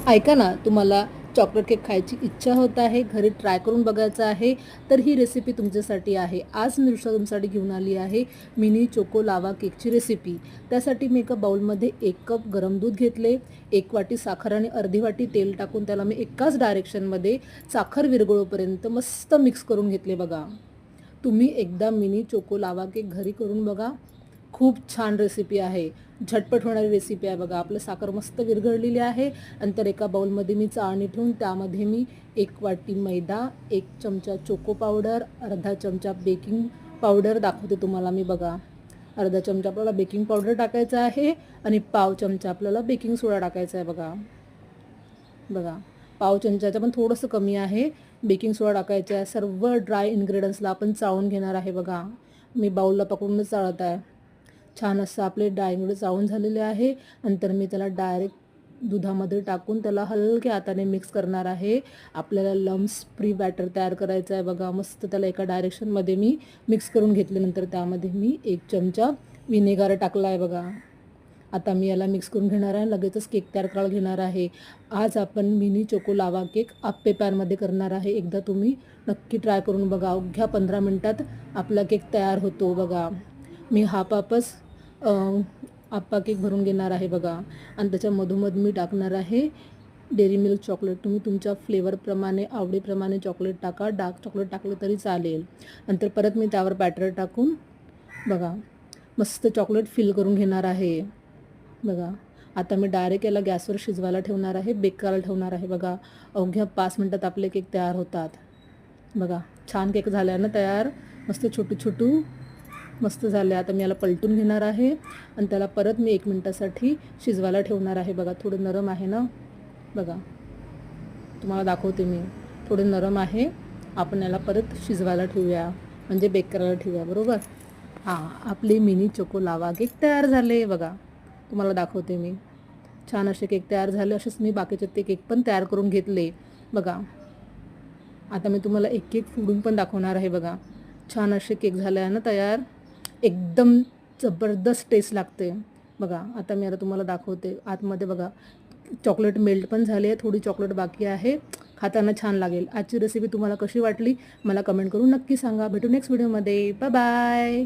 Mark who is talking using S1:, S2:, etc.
S1: ऐका ना, तुम्हाला चॉकलेट केक खायची इच्छा होत आहे, घरी ट्राय करून बघायचं आहे, तर ही रेसिपी तुमच्यासाठी आहे. आज मी तुमच्यासाठी घेऊन आली आहे मिनी चोको लावा केकची रेसिपी. त्यासाठी मी एका बाउलमध्ये 1 कप गरम दूध घेतले, 1 वाटी साखर आणि अर्धी वाटी तेल टाकून त्याला मी एकाच डायरेक्शनमध्ये साखर विरघळोपर्यंत मस्त मिक्स करून घेतले बघा. तुम्ही एकदा मिनी चोको लावा केक घरी करून बघा. खूप छान रेसिपी आहे, झटपट होणारी रेसिपी आहे बघा. आपलं साखर मस्त विरघळलेली आहे. नंतर एका बाउलमध्ये मी चाळणी ठेवून त्यामध्ये मी 1 वाटी मैदा, 1 चमचा चोको पावडर, अर्धा चमचा बेकिंग पावडर दाखवते तुम्हाला मी बघा. अर्धा चमचा आपल्याला बेकिंग पावडर टाकायचा आहे आणि पाव चमचा आपल्याला बेकिंग सोडा टाकायचा आहे बघा. बघा, पाव चमच्याचं पण थोडंसं कमी आहे. बेकिंग सोडा टाकायचा आहे. सर्व ड्राय इन्ग्रेडियंट्सला आपण चाळून घेणार आहे बघा. मी बाउलला पकडूनच चाळत आहे. छान असं आपले डायंगडे चाळून झालेले आहे. नंतर मी त्याला डायरेक्ट दुधामध्ये टाकून त्याला हलक्या हाताने मिक्स करणार आहे. आपल्याला लम्स फ्री बॅटर तयार करायचं आहे बघा. मस्त त्याला एका डायरेक्शनमध्ये मी मिक्स करून घेतल्यानंतर त्यामध्ये मी 1 चमचा विनेगर टाकला आहे बघा. आता मी याला मिक्स करून घेणार आहे. लगेचच केक तयार करायला घेणार आहे. आज आपण मिनी चोको लावा केक आप्पे पॅनमध्ये करणार आहे. एकदा तुम्ही नक्की ट्राय करून बघा. अवघ्या 15 मिनटात आपला केक तयार होतो बघा. मी हाफ हाफच आप्पा केक भरून घेणार आहे बघा. आणि त्याच्या मधोमध मी टाकणार आहे डेअरी मिल्क चॉकलेट. तुम्ही तुमच्या फ्लेवरप्रमाणे आवडीप्रमाणे चॉकलेट टाका. डार्क चॉकलेट टाकलं तरी चालेल. नंतर परत मी त्यावर बॅटर टाकून बघा मस्त चॉकलेट फिल करून घेणार आहे बघा. आता मी डायरेक्ट याला गॅसवर शिजवायला ठेवणार आहे, बेक करायला ठेवणार आहे बघा. अवघ्या 5 मिनटात आपले केक तयार होतात बघा. छान केक झाला ना तयार, मस्त छोटू छोटू मस्त झाले. आता मी याला पलटून घेणार आहे आणि त्याला परत मी 1 मिनटासाठी शिजवायला ठेवणार आहे बघा. थोडं नरम आहे ना बघा, तुम्हाला दाखवते मी. थोडे नरम आहे. आपण याला परत शिजवायला ठेवूया, म्हणजे बेक करायला ठेवूया बरोबर. हां, आपले मिनी चोको लावा केक तयार झाले बघा. तुम्हाला दाखवते मी. छान असे केक तयार झाले. असेच मी बाकीचे ते केक पण तयार करून घेतले बघा. आता मी तुम्हाला एक केक फोडून पण दाखवणार आहे बघा. छान असे केक झाले आहे ना तयार. एकदम जबरदस्त टेस्ट लागते बघा. आता मी तुम्हाला दाखवते आतमध्ये बघा. चॉकलेट मेल्ट पण झाली आहे, थोडी चॉकलेट बाकी आहे. खाताना छान लागेल. आजची रेसिपी तुम्हाला कशी वाटली मला कमेंट करून नक्की सांगा. भेटू नेक्स्ट व्हिडिओमध्ये. Bye bye.